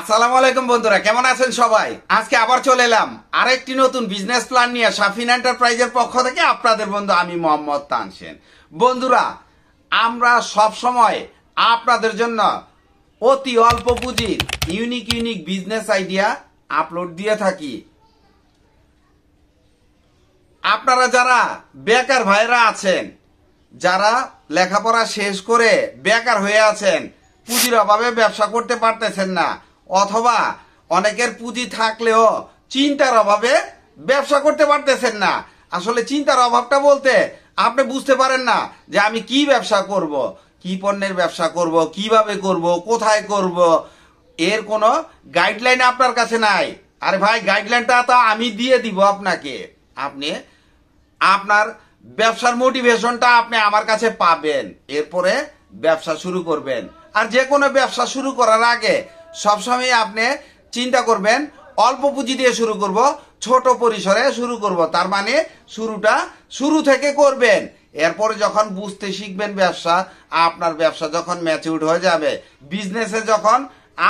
আসসালামু আলাইকুম বন্ধুরা, কেমন আছেন সবাই? আজকে আবার চলে এলাম আরেকটি নতুন বিজনেস প্ল্যান নিয়ে শাফিন এন্টারপ্রাইজের পক্ষ থেকে। আপনাদের বন্ধু আমি মোহাম্মদ তানসেন। বন্ধুরা, আমরা সব সময় আপনাদের জন্য অতি অল্প পুঁজির ইউনিক বিজনেস আইডিয়া আপলোড দিয়ে থাকি। আপনারা যারা বেকার ভাইরা আছেন, যারা লেখাপড়া শেষ করে বেকার হয়ে আছেন, পুঁজির অভাবে ব্যবসা করতে পারতেছেন না, অথবা অনেকের পুঁজি থাকলেও চিন্তার অভাবে ব্যবসা করতে পারতেছেন না। আসলে চিন্তার অভাবটা বলতে আপনি বুঝতে পারেন না যে আমি কি ব্যবসা করব, কি পণ্যের ব্যবসা করব, কিভাবে করব, কোথায় করব, এর কোনো গাইডলাইন আপনার কাছে নাই। আরে ভাই, গাইডলাইনটা তো আমি দিয়ে দিব আপনাকে। আপনি আপনার ব্যবসার মোটিভেশনটা আপনি আমার কাছে পাবেন, এরপরে ব্যবসা শুরু করবেন। আর যে কোনো ব্যবসা শুরু করার আগে সবসময় আপনি চিন্তা করবেন অল্প পুঁজি দিয়ে শুরু করব, ছোট পরিসরে শুরু করব। তার মানে শুরুটা শুরু থেকে করবেন। এরপরে যখন বুঝতে শিখবেন ব্যবসা, আপনার ব্যবসা যখন ম্যাচিউরড হয়ে যাবে, বিজনেসে যখন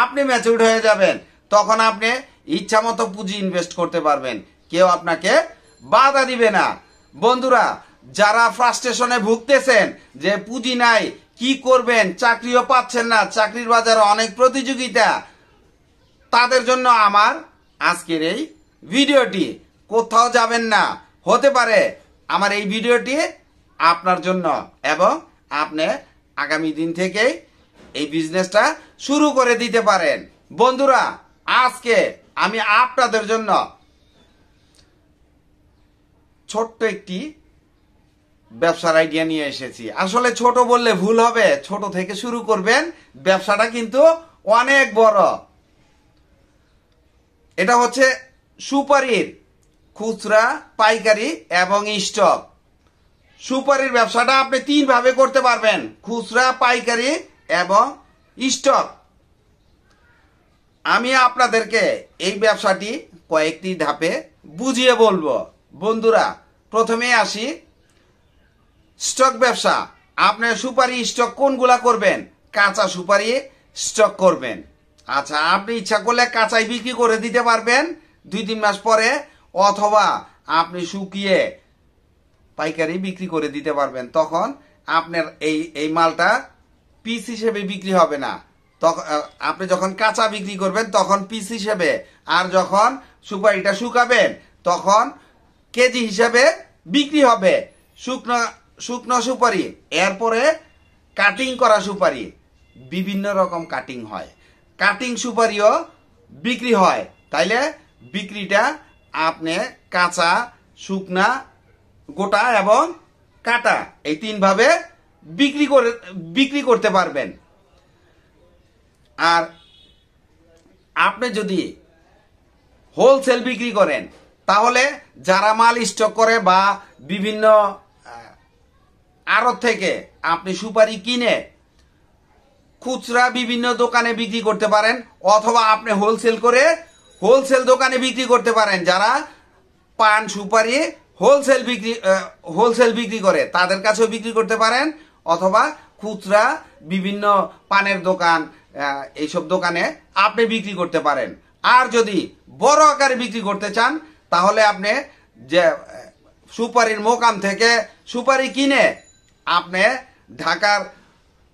আপনি ম্যাচিউরড হয়ে যাবেন, তখন আপনি ইচ্ছা মতো পুঁজি ইনভেস্ট করতে পারবেন, কেউ আপনাকে বাধা দিবে না। বন্ধুরা, যারা ফ্রাস্ট্রেশনে ভুগতেছেন যে পুঁজি নাই, কি করবেন, চাকরিও পাচ্ছেন না, চাকরির বাজারে অনেক প্রতিযোগিতা, তাদের জন্য আমার আজকের এই ভিডিওটি। কোথাও যাবেন না, হতে পারে আমার এই ভিডিওটি আপনার জন্য, এবং আপনি আগামী দিন থেকেই এই বিজনেসটা শুরু করে দিতে পারেন। বন্ধুরা, আজকে আমি আপনাদের জন্য ছোট্ট একটি ব্যবসার আইডিয়া নিয়ে এসেছি। আসলে ছোট বললে ভুল হবে, ছোট থেকে শুরু করবেন, ব্যবসাটা কিন্তু অনেক বড়। এটা হচ্ছে সুপারির খুচরা, পাইকারি এবং স্টক। সুপারির ব্যবসাটা আপনি তিন ভাবে করতে পারবেন: খুচরা, পাইকারি এবং স্টক। আমি আপনাদেরকে এই ব্যবসাটি কয়েকটি ধাপে বুঝিয়ে বলবো। বন্ধুরা, প্রথমে আসি স্টক ব্যবসা। আপনি সুপারি স্টক কোনগুলা করবেন? কাঁচা সুপারি স্টক করবেন। আচ্ছা, আপনি ইচ্ছা করলে কাঁচাই বিক্রি করে দিতে পারবেন 2-3 মাস পরে, অথবা আপনি শুকিয়ে পাইকারি বিক্রি করে দিতে পারবেন। তখন আপনার এই মালটা পিস হিসেবে বিক্রি হবে না। তখন আপনি যখন কাঁচা বিক্রি করবেন তখন পিস হিসেবে, আর যখন সুপারিটা শুকাবেন তখন কেজি হিসেবে বিক্রি হবে। শুকনো সুপারি, এরপরে কাটিং করা সুপারি, বিভিন্ন রকম কাটিং হয়, কাটিং সুপারিও বিক্রি হয়। তাইলে বিক্রিটা আপনি কাঁচা, শুকনা, গোটা এবং কাটা, এই তিন ভাবে বিক্রি করতে পারবেন। আর আপনি যদি হোলসেল বিক্রি করেন, তাহলে যারা মাল স্টক করে বা বিভিন্ন আড়ত থেকে আপনি সুপারি কিনে খুচরা বিভিন্ন দোকানে বিক্রি করতে পারেন, অথবা আপনি হোলসেল করে হোলসেল দোকানে বিক্রি করতে পারেন। যারা পান সুপারি হোলসেল বিক্রি করে তাদের কাছেও বিক্রি করতে পারেন, অথবা খুচরা বিভিন্ন পানের দোকান, এইসব দোকানে আপনি বিক্রি করতে পারেন। আর যদি বড় আকারে বিক্রি করতে চান, তাহলে আপনি যে সুপারির মোকাম থেকে সুপারি কিনে আপনি ঢাকার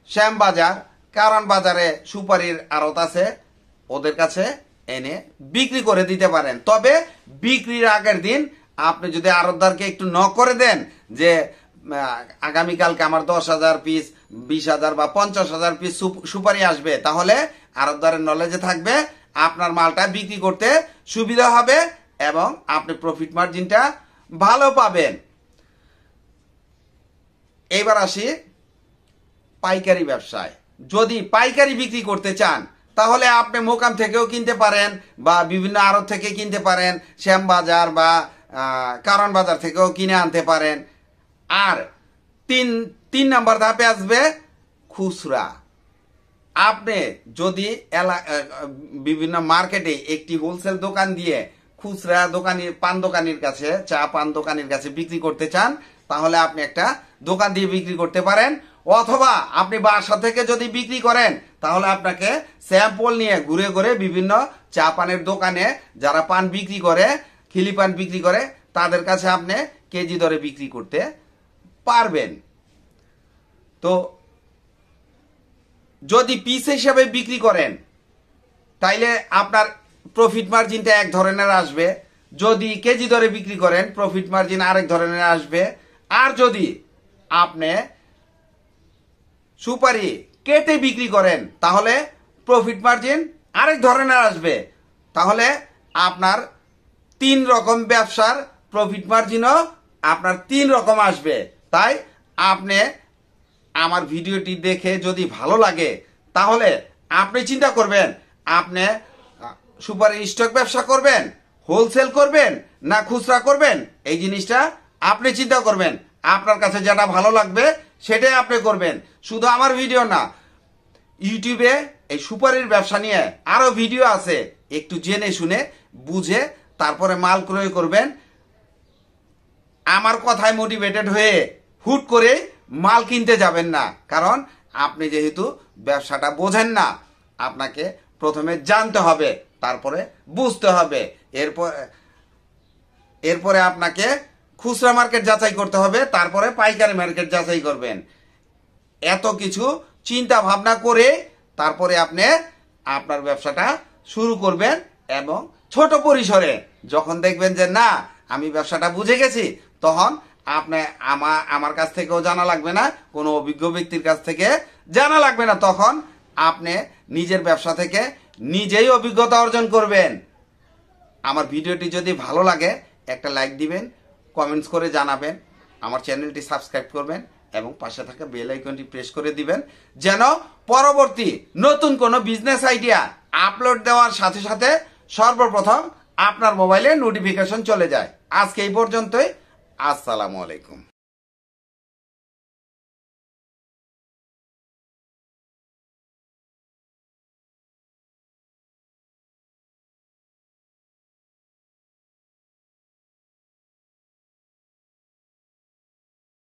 শ্যামবাজার, কারণ বাজারে সুপারির আড়ত আছে, ওদের কাছে এনে বিক্রি করে দিতে পারেন। তবে বিক্রির আগের দিন আপনি যদি আড়তদারকে একটু নক করে দেন যে আগামীকালকে আমার 10,000 পিস, 20,000 বা 50,000 পিস সুপারি আসবে, তাহলে আড়তদারের নলেজে থাকবে, আপনার মালটা বিক্রি করতে সুবিধা হবে এবং আপনি প্রফিট মার্জিনটা ভালো পাবেন। এবার আসি পাইকারি ব্যবসায়। যদি পাইকারি বিক্রি করতে চান, তাহলে আপনি মোকাম থেকেও কিনতে পারেন বা বিভিন্ন আড়ত থেকে কিনতে পারেন, শ্যামবাজার বা কারণ বাজার থেকেও কিনে আনতে পারেন। আর তিন নাম্বার ধাপে আসবে খুচরা। আপনি যদি বিভিন্ন মার্কেটে একটি হোলসেল দোকান দিয়ে খুচরা দোকানি, পান দোকানির কাছে, চা পান দোকানির কাছে বিক্রি করতে চান, তাহলে আপনি একটা দোকান দিয়ে বিক্রি করতে পারেন, অথবা আপনি বাসা থেকে যদি বিক্রি করেন তাহলে আপনাকে স্যাম্পল নিয়ে ঘুরে ঘুরে বিভিন্ন চা পানের দোকানে যারা পান বিক্রি করে, খিলি পান বিক্রি করে, তাদের কাছে আপনি কেজি দরে বিক্রি করতে পারবেন। তো যদি পিস হিসেবে বিক্রি করেন তাইলে আপনার প্রফিট মার্জিনটা এক ধরনের আসবে। যদি কেজি দরে বিক্রি করেন প্রফিট মার্জিন আরেক ধরনের আসবে। আর যদি আপনি সুপারি কেটে বিক্রি করেন তাহলে প্রফিট মার্জিন আরেক ধরনের আসবে। তাহলে আপনার 3 রকম ব্যবসার প্রফিট মার্জিনও আপনার 3 রকম আসবে। তাই আপনি আমার ভিডিওটি দেখে যদি ভালো লাগে তাহলে আপনি চিন্তা করবেন আপনি সুপারি স্টক ব্যবসা করবেন, হোলসেল করবেন না খুচরা করবেন। এই জিনিসটা আপনি চিন্তা করবেন। আপনার কাছে যেটা ভালো লাগবে সেটাই আপনি করবেন। শুধু আমার ভিডিও না, ইউটিউবে এই সুপারির ব্যবসা নিয়ে আরো ভিডিও আছে। একটু জেনে শুনে বুঝে তারপরে মাল ক্রয় করবেন। আমার কথায় মোটিভেটেড হয়ে হুট করে মাল কিনতে যাবেন না। কারণ আপনি যেহেতু ব্যবসাটা বোঝেন না, আপনাকে প্রথমে জানতে হবে, তারপরে বুঝতে হবে। এরপরে আপনাকে খুচরা মার্কেট যাচাই করতে হবে, তারপরে পাইকারি মার্কেট যাচাই করবেন। এত কিছু চিন্তা ভাবনা করে তারপরে আপনি আপনার ব্যবসাটা শুরু করবেন। এবং ছোট পরিসরে যখন দেখবেন যে না আমি ব্যবসাটা বুঝে গেছি, তখন আপনি আমার কাছ থেকেও জানা লাগবে না, কোনো অভিজ্ঞ ব্যক্তির কাছ থেকে জানা লাগবে না। তখন আপনি নিজের ব্যবসা থেকে নিজেই অভিজ্ঞতা অর্জন করবেন। আমার ভিডিওটি যদি ভালো লাগে একটা লাইক দিবেন, কমেন্টস করে জানাবেন, আমার চ্যানেলটি সাবস্ক্রাইব করবেন এবং পাশে থাকা বেল আইকনটি প্রেস করে দিবেন, যেন পরবর্তী নতুন কোনো বিজনেস আইডিয়া আপলোড দেওয়ার সাথে সাথে সর্বপ্রথম আপনার মোবাইলে নোটিফিকেশন চলে যায়। আজকে এই পর্যন্তই। আসসালামু আলাইকুম।